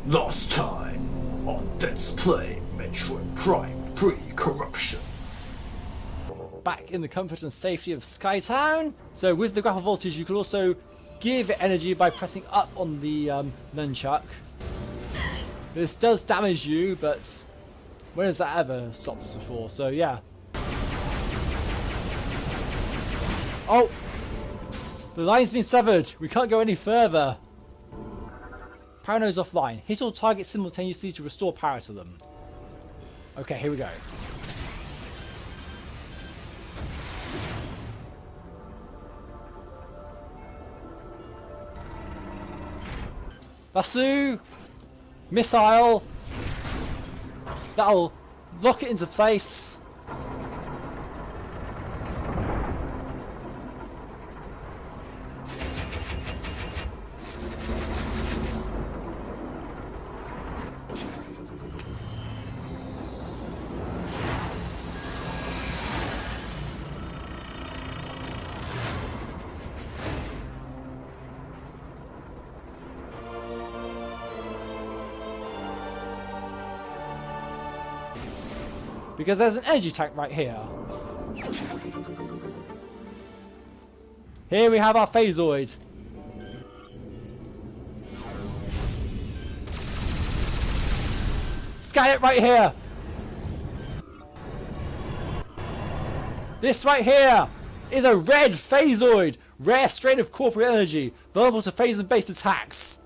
Last time on Let's Play Metroid Prime 3 Corruption. Back in the comfort and safety of Skytown. So with the grapple voltage you can also give it energy by pressing up on the nunchuck. This does damage you, but when has that ever stopped us before? So yeah. Oh! The line's been severed. We can't go any further. Power nodes offline. Hit all targets simultaneously to restore power to them. Okay, here we go. Lasso! Missile! That'll lock it into place. Because there's an energy tank right here. Here we have our Phazoid. Scan it right here. This right here is a red Phazoid. Rare strain of corporate energy. Vulnerable to phase and base attacks.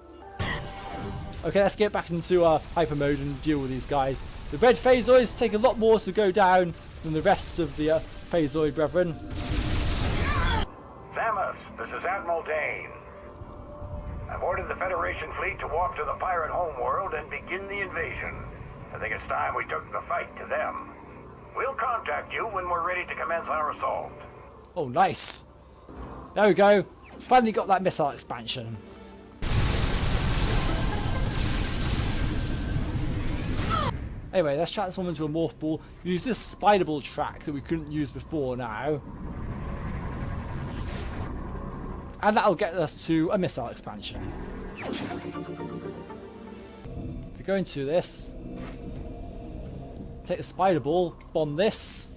Okay, let's get back into hyper mode and deal with these guys. The red Phazoids take a lot more to go down than the rest of the Phazoid brethren. Samus, this is Admiral Dane. I've ordered the Federation fleet to walk to the Pirate Homeworld and begin the invasion. I think it's time we took the fight to them. We'll contact you when we're ready to commence our assault. Oh, nice. There we go. Finally got that missile expansion. Anyway, let's transform into a morph ball. Use this spider ball track that we couldn't use before now. And that'll get us to a missile expansion. If we go into this, take the spider ball, bomb this.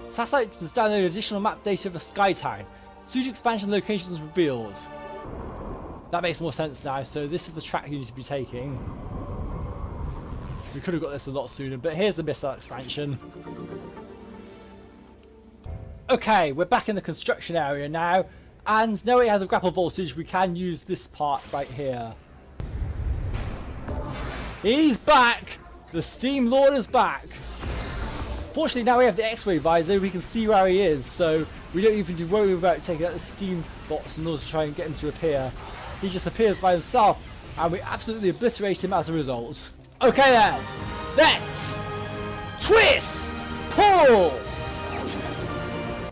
Satellite has downloaded additional map data for Skytown. Huge expansion locations revealed. That makes more sense now, so this is the track you need to be taking. We could have got this a lot sooner, but here's the missile expansion. Okay, we're back in the construction area now, and now we have the grapple voltage, we can use this part right here. He's back! The Steam Lord is back! Fortunately now we have the X-ray visor, we can see where he is, so we don't even need to worry about taking out the steam bots in order to try and get him to appear. He just appears by himself, and we absolutely obliterate him as a result. Okay then, let's twist, pull.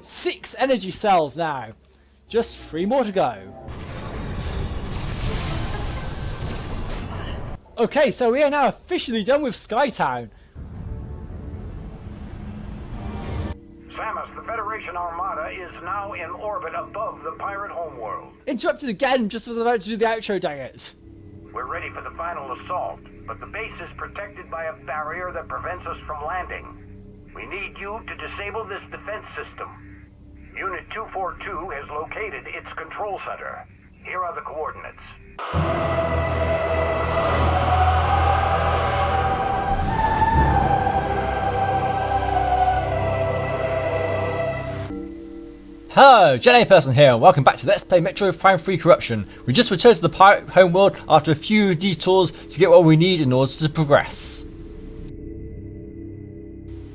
6 energy cells now, just 3 more to go. Okay, so we are now officially done with Skytown. Samus, the Federation Armada is now in orbit above the Pirate Homeworld. Interrupted again, just as I was about to do the outro, dang it. We're ready for the final assault, but the base is protected by a barrier that prevents us from landing. We need you to disable this defense system. Unit 242 has located its control center. Here are the coordinates. Hello, Jedi Person here, and welcome back to Let's Play Metroid Prime 3 Corruption. We just returned to the Pirate Homeworld after a few detours to get what we need in order to progress.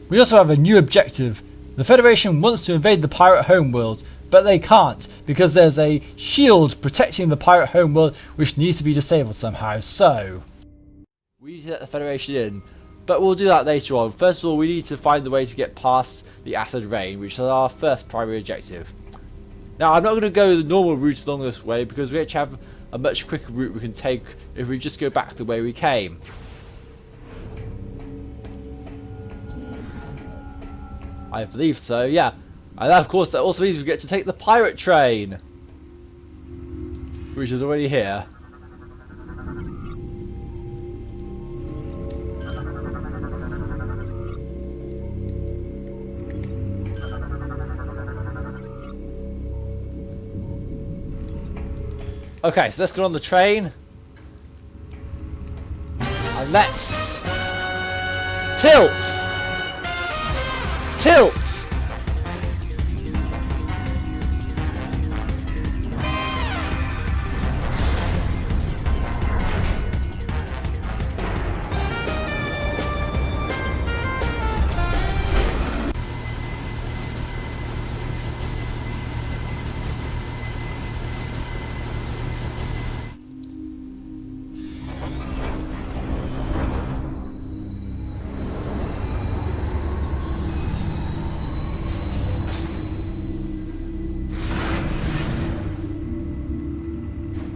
We also have a new objective. The Federation wants to invade the Pirate Homeworld, but they can't because there's a shield protecting the Pirate Homeworld which needs to be disabled somehow, so we need to let the Federation in. But we'll do that later on. First of all, we need to find the way to get past the acid rain, which is our first primary objective. Now, I'm not going to go the normal route along this way because we actually have a much quicker route we can take if we just go back the way we came. I believe so, yeah. And that, of course, that also means we get to take the pirate train. which is already here. Okay, so let's get on the train. And let's tilt! Tilt!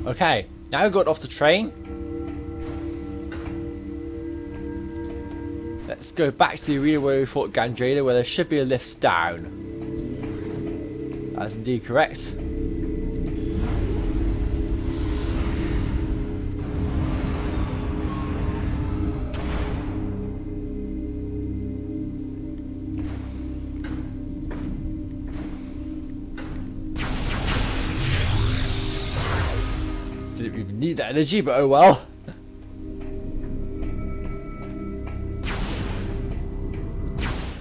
Okay, now we got off the train. Let's go back to the arena where we fought Gandrada, where there should be a lift down. That's indeed correct. Didn't even need that energy, but oh well.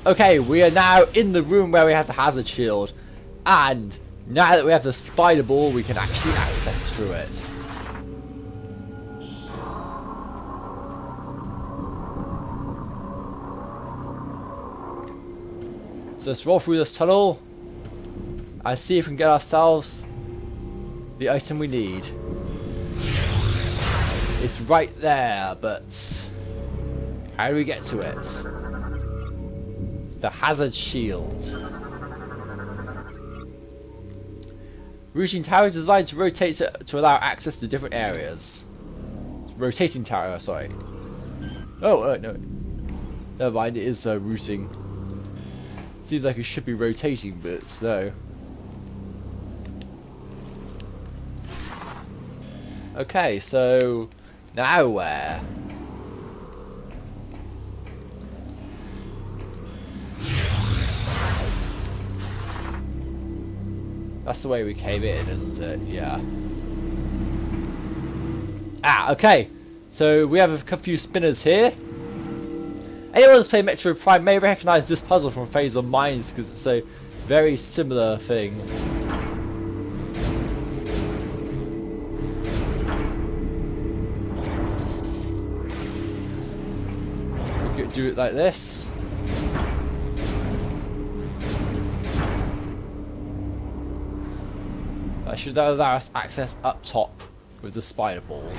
Okay, we are now in the room where we have the Hzard Shield, and now that we have the spider ball, we can actually access through it. So let's roll through this tunnel and see if we can get ourselves the item we need. It's right there, but how do we get to it? The Hzard Shield. Routing tower is designed to rotate to allow access to different areas. Rotating tower, sorry. Oh, no. Never mind, it is routing. Seems like it should be rotating, but it's no. Okay, so now where? That's the way we came in, isn't it? Yeah. Ah, okay. So we have a few spinners here. Anyone who's played Metroid Prime may recognise this puzzle from Phase of Minds because it's a very similar thing. We could do it like this. That should allow us access up top with the spider ball.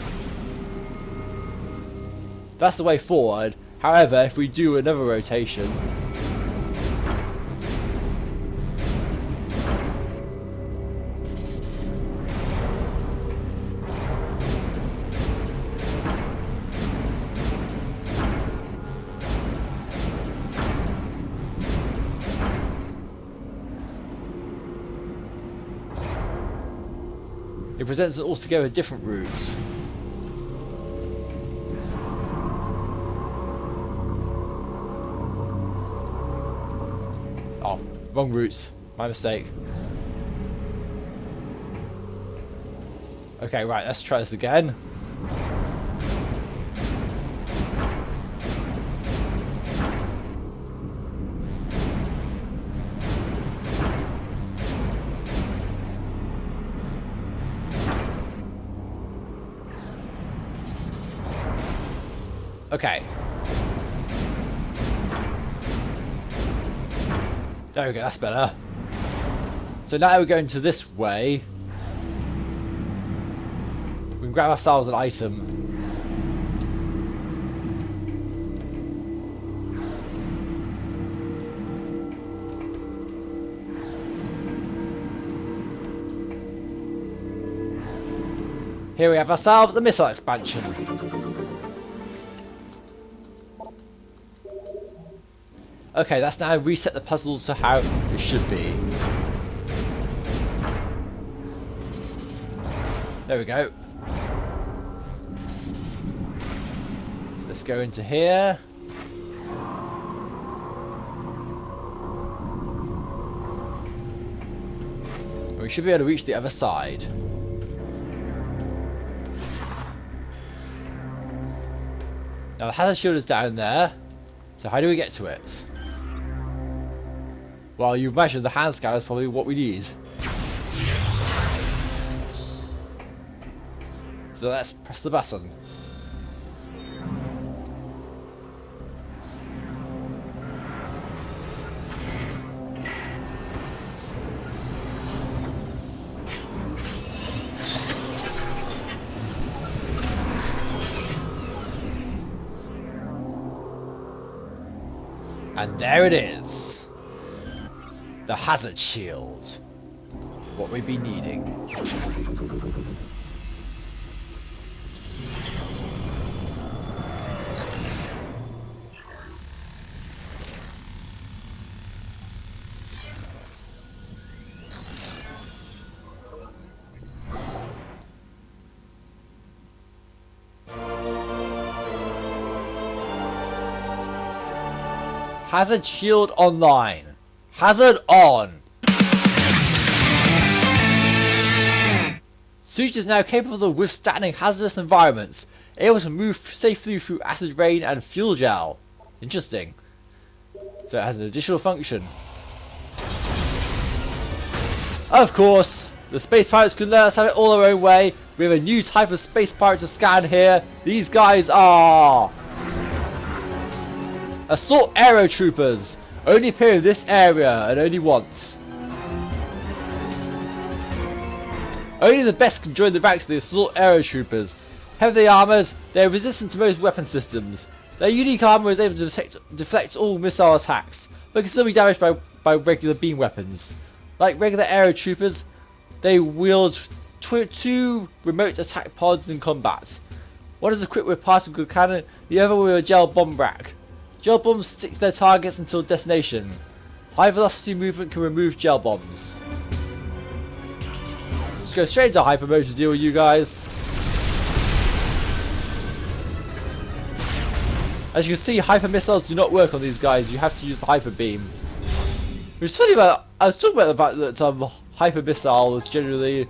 That's the way forward. However, if we do another rotation, it presents an altogether different route. Oh, wrong route. My mistake. Okay, right, let's try this again. Okay. There we go, that's better. So now we're going to this way. We can grab ourselves an item. Here we have ourselves a missile expansion. Okay, that's now reset the puzzle to how it should be. There we go. Let's go into here. We should be able to reach the other side. Now the Hzard Shield is down there. So how do we get to it? Well, you imagine the hand scanner is probably what we need. So let's press the button. And there it is. The Hzard Shield. What we've been needing. Hzard Shield online. Hazard on. Suit is now capable of withstanding hazardous environments, able to move safely through acid rain and fuel gel. Interesting. So it has an additional function. Of course, the space pirates could let us have it all their own way. We have a new type of space pirate to scan here. These guys are Assault Aerotroopers. Only appear in this area and only once. Only the best can join the ranks of the Assault Aerotroopers. Heavily armoured, they are resistant to most weapon systems. Their unique armour is able to deflect all missile attacks, but can still be damaged by regular beam weapons. Like regular Aerotroopers, they wield two remote attack pods in combat. One is equipped with particle cannon, the other with a gel bomb rack. Gel bombs stick to their targets until destination. High velocity movement can remove gel bombs. Let's go straight into hyper mode to deal with you guys. As you can see, hyper missiles do not work on these guys. You have to use the hyper beam. Which is funny about. I was talking about the fact that hyper missile is generally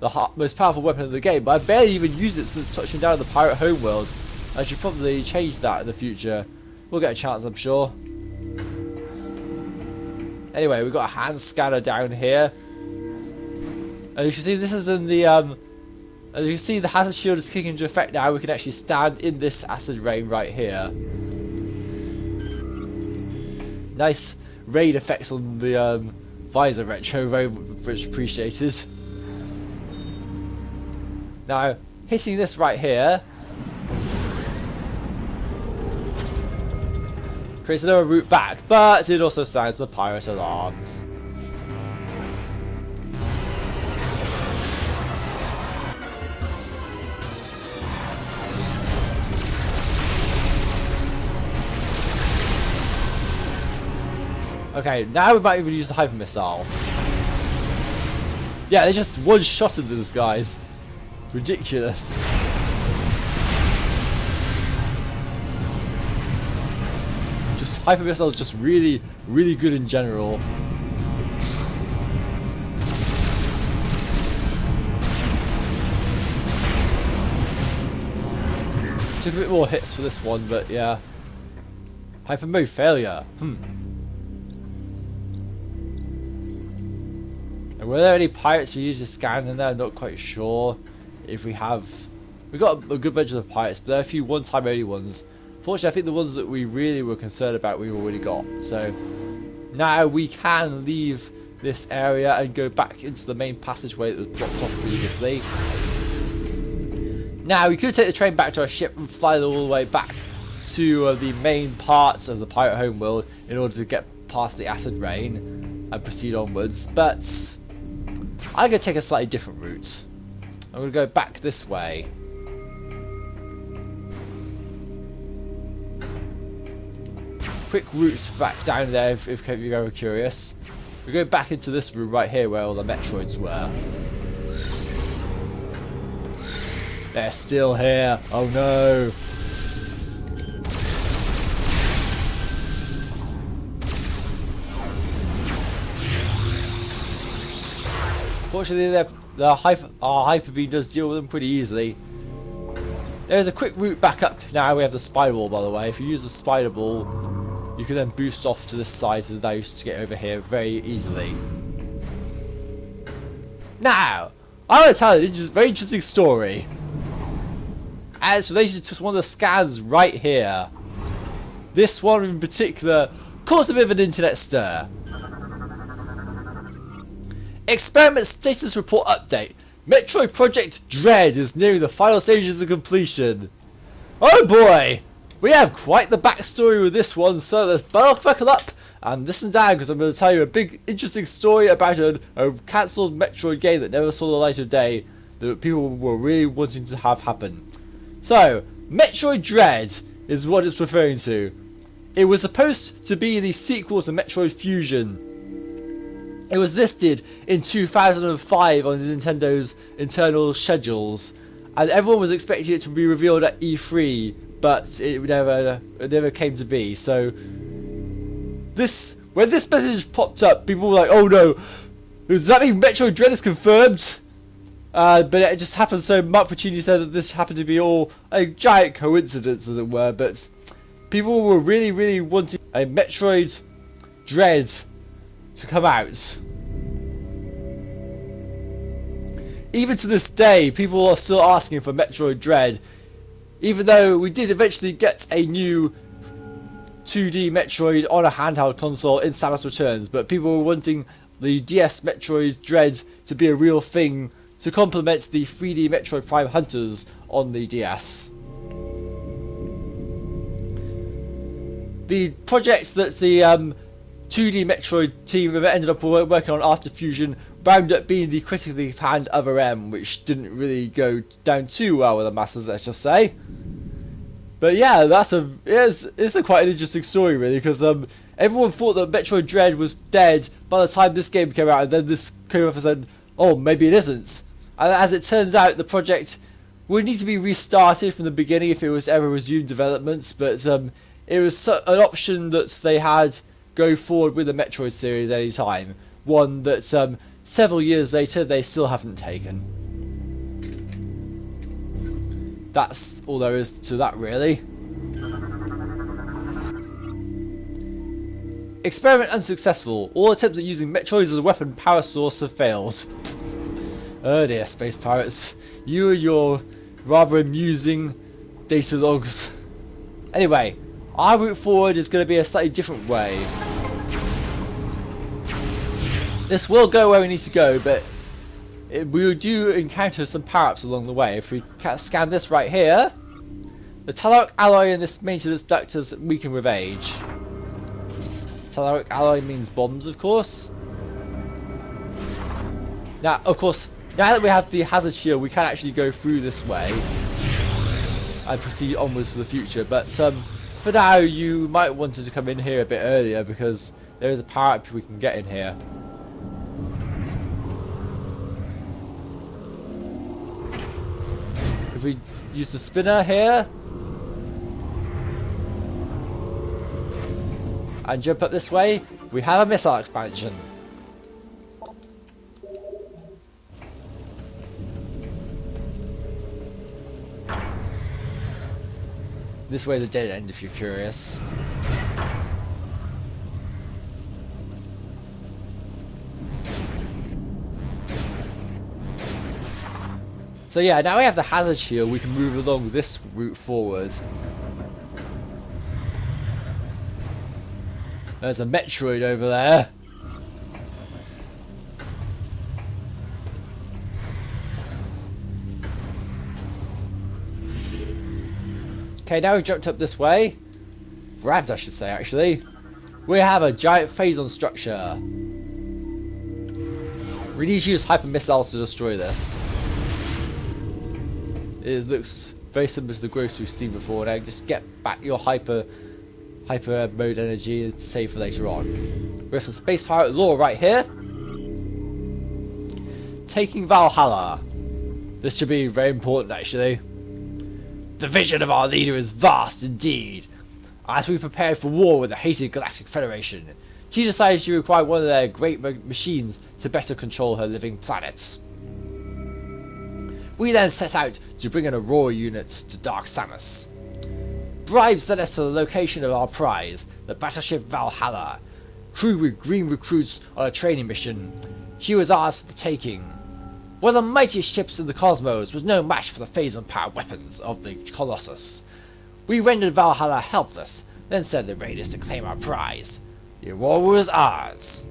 the most powerful weapon in the game, but I barely even used it since touching down on the Pirate Homeworld. I should probably change that in the future. We'll get a chance, I'm sure. Anyway, we've got a hand scanner down here. And you can see this is in the as you can see the Hzard Shield is kicking into effect now. We can actually stand in this acid rain right here. Nice rain effects on the visor retro, very much appreciated. Now, hitting this right here creates another route back, but it also sounds the pirate alarms. Okay, now we might even use the hyper missile. Yeah, they just one-shotted those guys. Ridiculous. Hyper missile is just really, really good in general. Took a bit more hits for this one, but yeah. Hyper mode failure. And were there any pirates we used to scan in there? I'm not quite sure if we have. We got a good bunch of the pirates, but there are a few one-time only ones. Fortunately, I think the ones that we really were concerned about we already got. So now we can leave this area and go back into the main passageway that was blocked off previously. Now we could take the train back to our ship and fly all the way back to the main parts of the Pirate Homeworld in order to get past the acid rain and proceed onwards. But I'm going to take a slightly different route. I'm going to go back this way. Quick route back down there if you're ever curious. We go back into this room right here where all the Metroids were. They're still here. Oh no. Fortunately, our hyper beam does deal with them pretty easily. There's a quick route back up. Now we have the spider ball, by the way. If you use the spider ball, you can then boost off to the sides of those to get over here very easily. Now, I want to tell you a very interesting story. And it's related to one of the scans right here. This one in particular caused a bit of an internet stir. Experiment status report update. Metroid Project Dread is nearing the final stages of completion. Oh boy! We have quite the backstory with this one, so let's buckle up and listen down because I'm going to tell you a big interesting story about a cancelled Metroid game that never saw the light of day that people were really wanting to have happen. So, Metroid Dread is what it's referring to. It was supposed to be the sequel to Metroid Fusion. It was listed in 2005 on Nintendo's internal schedules, and everyone was expecting it to be revealed at E3, but it never came to be. So, when this message popped up, people were like, "Oh no, does that mean Metroid Dread is confirmed?" But it just happened so Mark Puccini said that this happened to be all a giant coincidence, as it were. But people were really wanting a Metroid Dread to come out. Even to this day, people are still asking for Metroid Dread, even though we did eventually get a new 2D Metroid on a handheld console in Samus Returns, but people were wanting the DS Metroid Dread to be a real thing to complement the 3D Metroid Prime Hunters on the DS. The project that the 2D Metroid team ended up working on after Fusion wound up being the critically panned Other M, which didn't really go down too well with the masses, let's just say. But yeah, it's a quite an interesting story really, because everyone thought that Metroid Dread was dead by the time this game came out, and then this came up and said, oh, maybe it isn't. And as it turns out, the project would need to be restarted from the beginning if it was ever resumed development, but it was an option that they had go forward with the Metroid series at any time. One that several years later they still haven't taken. That's all there is to that really. Experiment unsuccessful. All attempts at using Metroid as a weapon power source have failed. Oh dear, Space Pirates. You and your rather amusing data logs. Anyway, our route forward is going to be a slightly different way. This will go where we need to go, but we do encounter some power-ups along the way. If we scan this right here, the telluric alloy in this maintenance duct has weakened with age. Telluric alloy means bombs, of course. Now, of course, now that we have the Hzard Shield, we can actually go through this way and proceed onwards for the future. But for now, you might want to come in here a bit earlier because there is a power-up we can get in here. If we use the spinner here and jump up this way, we have a missile expansion. This way is a dead end if you're curious. So yeah, now we have the Hzard Shield, we can move along this route forward. There's a Metroid over there. Okay, now we've jumped up this way. Grabbed, I should say, actually. We have a giant phazon structure. We need to use hyper missiles to destroy this. It looks very similar to the growths we've seen before. Now just get back your hyper mode energy and save for later on. We have some Space Pirate lore right here. Taking Valhalla. This should be very important, actually. The vision of our leader is vast indeed. As we prepared for war with the hated Galactic Federation, she decided she required one of their great machines to better control her living planet. We then set out to bring an Aurora unit to Dark Samus. Bribes led us to the location of our prize, the battleship Valhalla. Crew with green recruits on a training mission. She was ours for the taking. One of the mightiest ships in the cosmos was no match for the phason-powered weapons of the Colossus. We rendered Valhalla helpless, then sent the raiders to claim our prize. The Aurora was ours.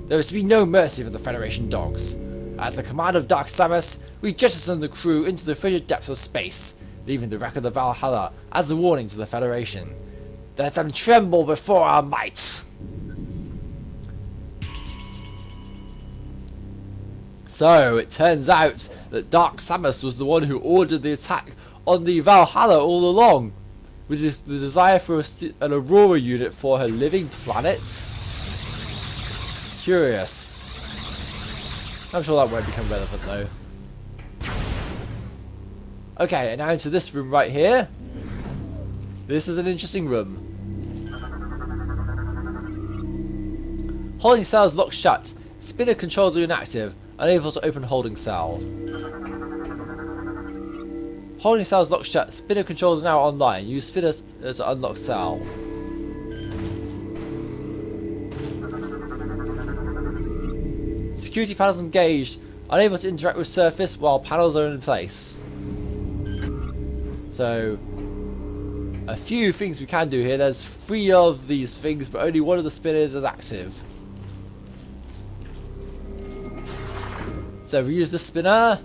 There was to be no mercy for the Federation dogs. At the command of Dark Samus, we jettisoned the crew into the frigid depths of space, leaving the wreck of the Valhalla as a warning to the Federation. Let them tremble before our might. So, it turns out that Dark Samus was the one who ordered the attack on the Valhalla all along, with the desire for an Aurora unit for her living planet. Curious. I'm sure that won't become relevant though. Okay, and now into this room right here. This is an interesting room. Holding cell is locked shut. Spinner controls are inactive. Unable to open holding cell. Holding cell is locked shut. Spinner controls are now online. Use spinner to unlock cell. Security panels engaged. Unable to interact with surface while panels are in place. So, a few things we can do here. There's 3 of these things, but only one of the spinners is active. So we use the spinner.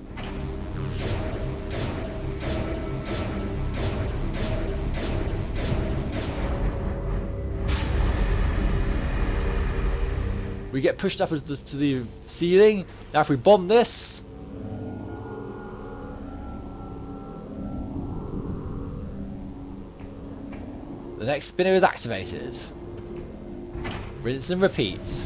We get pushed up to the ceiling. Now if we bomb this, the next spinner is activated. Rinse and repeat.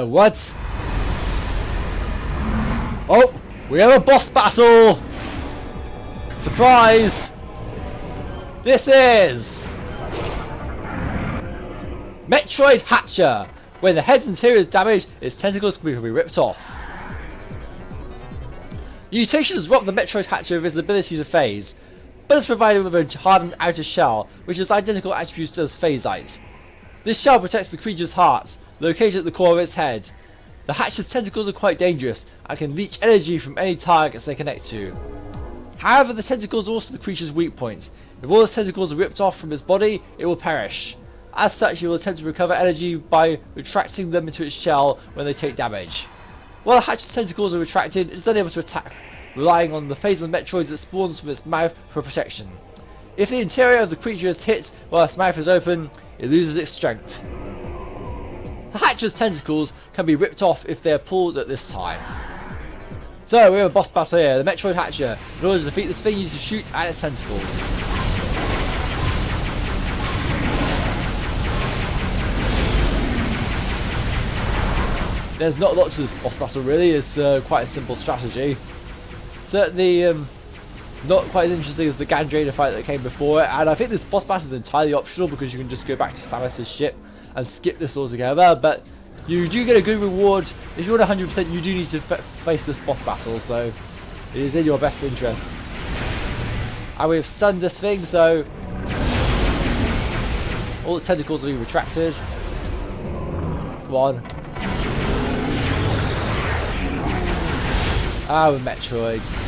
What? Oh, we have a boss battle! Surprise! This is Metroid Hatcher. When the head's interior is damaged, its tentacles can be ripped off. Mutations rob the Metroid Hatcher of its ability to phase, but it's provided with a hardened outer shell, which has identical attributes as phasite. This shell protects the creature's heart, located at the core of its head. The Hatcher's tentacles are quite dangerous and can leech energy from any targets they connect to. However, the tentacles are also the creature's weak point. If all the tentacles are ripped off from its body, it will perish. As such, it will attempt to recover energy by retracting them into its shell when they take damage. While the Hatcher's tentacles are retracted, it is unable to attack, relying on the phase of Metroids that spawns from its mouth for protection. If the interior of the creature is hit while its mouth is open, it loses its strength. The Hatcher's tentacles can be ripped off if they are pulled at this time. So we have a boss battle here, the Metroid Hatcher. In order to defeat this thing, you need to shoot at its tentacles. There's not a lot to this boss battle really, it's quite a simple strategy. Certainly not quite as interesting as the Gandrader fight that came before it, and I think this boss battle is entirely optional because you can just go back to Samus's ship and skip this altogether, but you do get a good reward. If you want 100%, you do need to face this boss battle, so it is in your best interests. And we've stunned this thing, so all the tentacles will be retracted. Come on. Ah, with Metroids.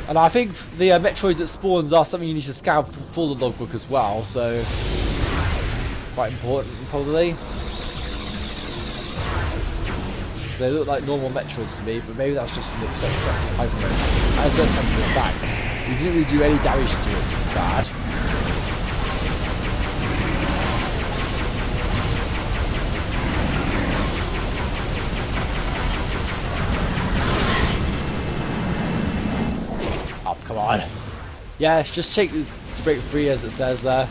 And I think the Metroids that spawns are something you need to scan for the logbook as well, so quite important probably. They look like normal Metroids to me, but maybe that's just from the perspective of Hyper Mode. I was going to send this back. We didn't really do any damage to it, it's bad. Oh, come on. Yeah, just take to break free as it says there.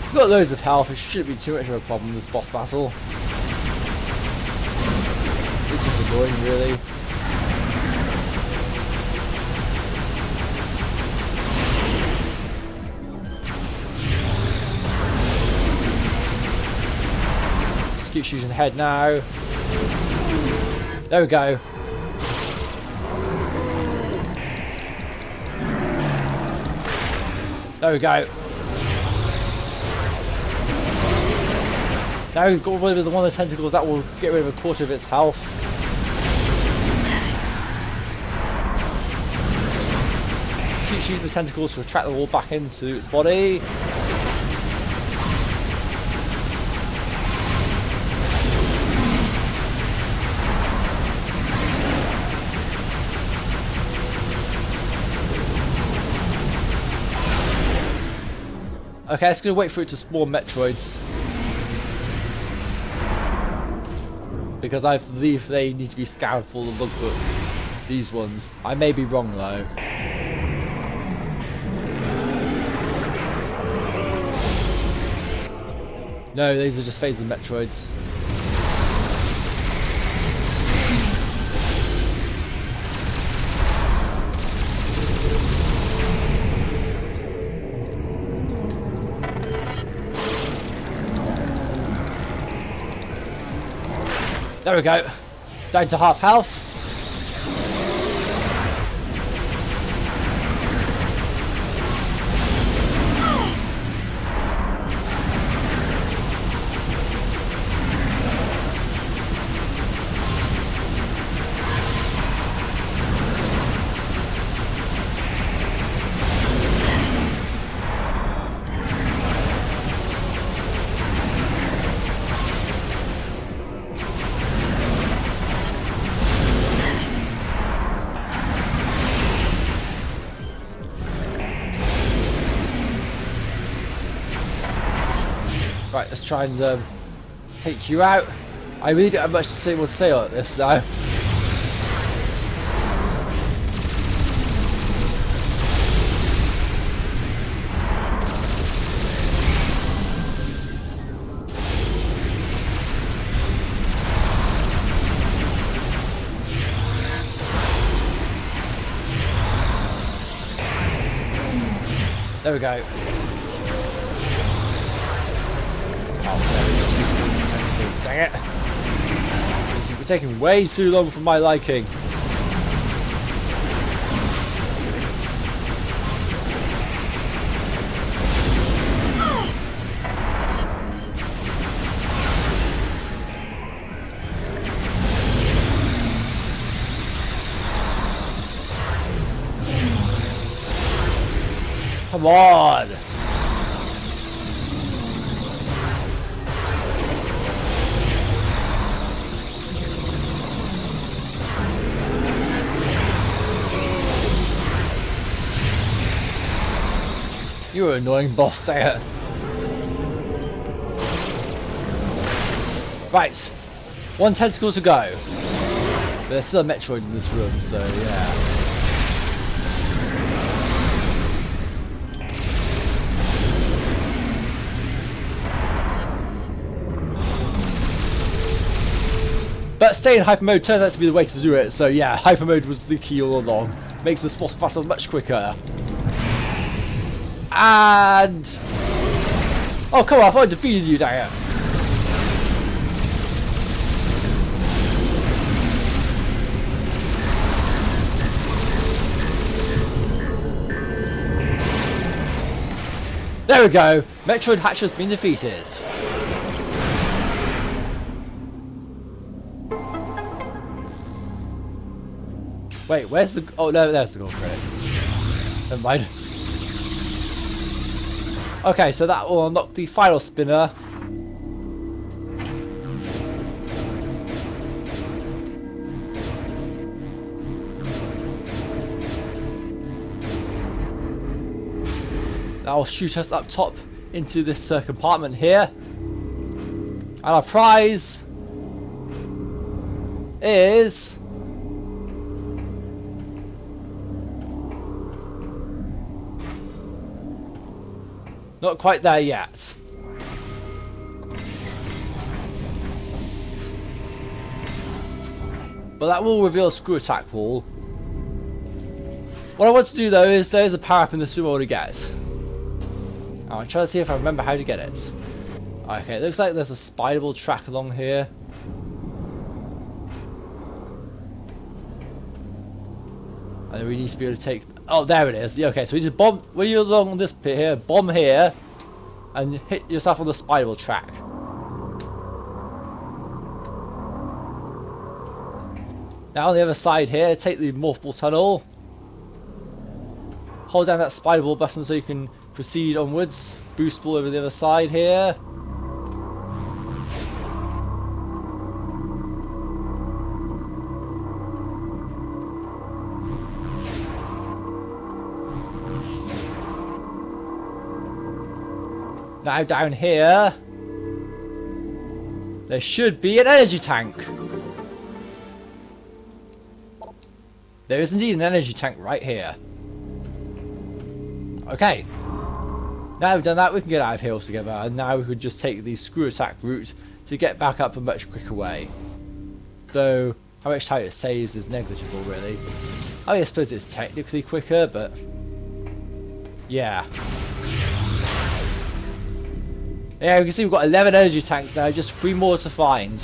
We've got loads of health, it shouldn't be too much of a problem, this boss battle. It's just annoying, really. Just keep shooting ahead now. There we go. There we go. Now we've got rid of one of the tentacles, that will get rid of a quarter of its health. Just keep shooting the tentacles to attract them all back into its body. Okay, it's going to wait for it to spawn Metroids. Because I believe they need to be scoured for the logbook. These ones. I may be wrong though. No, these are just phaser Metroids. There we go. Down to half health. Right, let's try and take you out. I really don't have much to say on this now. There we go. Dang it. This is taking way too long for my liking. Come on! You're an annoying boss, dang it. Right, one tentacle to go. But there's still a Metroid in this room, so yeah. But staying in hyper mode turns out to be the way to do it, so yeah, hyper mode was the key all along. Makes this boss battle much quicker. And... oh, come on, I thought I defeated you, dang it. There we go. Metroid Hatcher has been defeated. Wait, where's the... oh, no, there's the gold credit. Never mind. Okay, so that will unlock the final spinner. That will shoot us up top into this compartment here. And our prize is not quite there yet. But that will reveal a screw attack wall. What I want to do though is there's a power up in this room I want to get. I'm trying to see if I remember how to get it. Okay, it looks like there's a spiderable track along here. And we need to be able to take... Oh, there it is. Okay, so we just bomb... When you're along this bit here, bomb here, and hit yourself on the spiderable track. Now on the other side here, take the morphable tunnel. Hold down that spiderball button so you can proceed onwards. Boost ball over the other side here. Now down here, there should be an energy tank. There is indeed an energy tank right here. Okay. Now we've done that, we can get out of here altogether, and now we could just take the screw attack route to get back up a much quicker way. Though, how much time it saves is negligible, really. I mean, I suppose it's technically quicker, but... yeah. Yeah, we can see we've got 11 energy tanks now, just 3 more to find.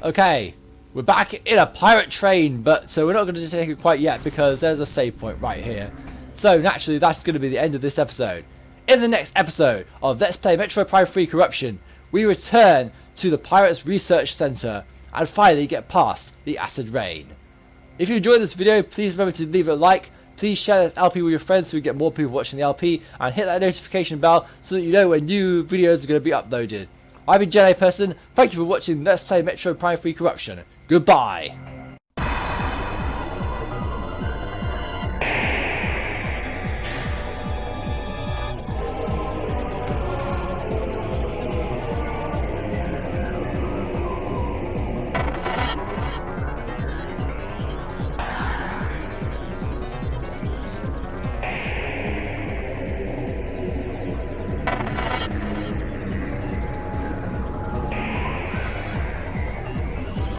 Okay, we're back in a pirate train, but so we're not going to take it quite yet because there's a save point right here. So naturally, that's going to be the end of this episode. In the next episode of Let's Play Metroid Prime 3 Corruption, we return to the Pirates Research Center and finally get past the acid rain. If you enjoyed this video, please remember to leave it a like. Please share this LP with your friends so we get more people watching the LP, and hit that notification bell so that you know when new videos are going to be uploaded. I've been Jedi Person, thank you for watching Let's Play Metroid Prime 3 Corruption. Goodbye!